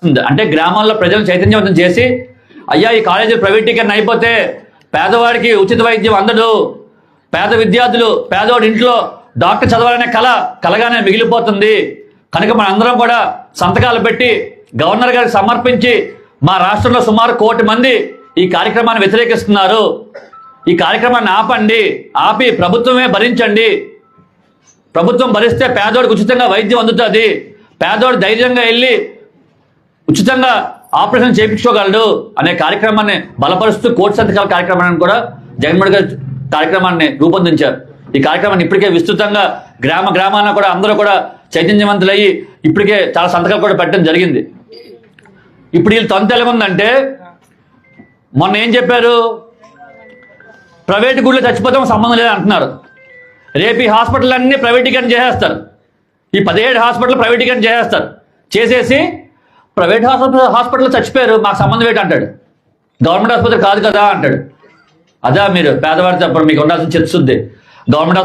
అంటే గ్రామాల్లో ప్రజలను చైతన్యవంతం చేసి అయ్యా ఈ కాలేజీలు ప్రైవేటీకరణ అయిపోతే పేదవాడికి ఉచిత వైద్యం అందదు, పేద విద్యార్థులు పేదవాడి ఇంట్లో డాక్టర్ చదవాలనే కలగానే మిగిలిపోతుంది కనుక మనందరం కూడా సంతకాలు పెట్టి గవర్నర్ గారికి సమర్పించి మా రాష్ట్రంలో సుమారు 1 కోటి మంది ఈ కార్యక్రమాన్ని వ్యతిరేకిస్తున్నారు, ఈ కార్యక్రమాన్ని ఆపి ప్రభుత్వమే భరించండి, ప్రభుత్వం భరిస్తే పేదోడికి ఉచితంగా వైద్యం అందుతుంది, పేదోడు ధైర్యంగా వెళ్ళి ఉచితంగా ఆపరేషన్ చేయించుకోగలడు అనే కార్యక్రమాన్ని బలపరుస్తూ కోటి సంతకాల కార్యక్రమాన్ని కూడా జగన్మోహన్ గారు కార్యక్రమాన్ని రూపొందించారు. ఈ కార్యక్రమాన్ని ఇప్పటికే విస్తృతంగా గ్రామాన కూడా అందరూ కూడా చైతన్యవంతులయ్యి ఇప్పటికే చాలా సంతకాలు కూడా పెట్టడం జరిగింది. ఇప్పుడు వీళ్ళు తొంత ఎలాగుందంటే మొన్న ఏం చెప్పారు, ప్రైవేట్ గుడిలో చచ్చిపోతాం సంబంధం లేదు అంటున్నారు. రేపు ఈ హాస్పిటల్ అన్నీ ప్రైవేటీకరణ చేసేస్తారు, ఈ 17 హాస్పిటల్ ప్రైవేటీకరణ చేసేసి ప్రైవేట్ హాస్పిటల్లో చచ్చిపోయారు మాకు సంబంధం ఏంటి అంటాడు, గవర్నమెంట్ ఆసుపత్రి కాదు కదా అంటాడు. అదా మీరు పేదవాడి తప్ప మీకు ఉండాల్సిన చిత్తశుద్ధి. గవర్నమెంట్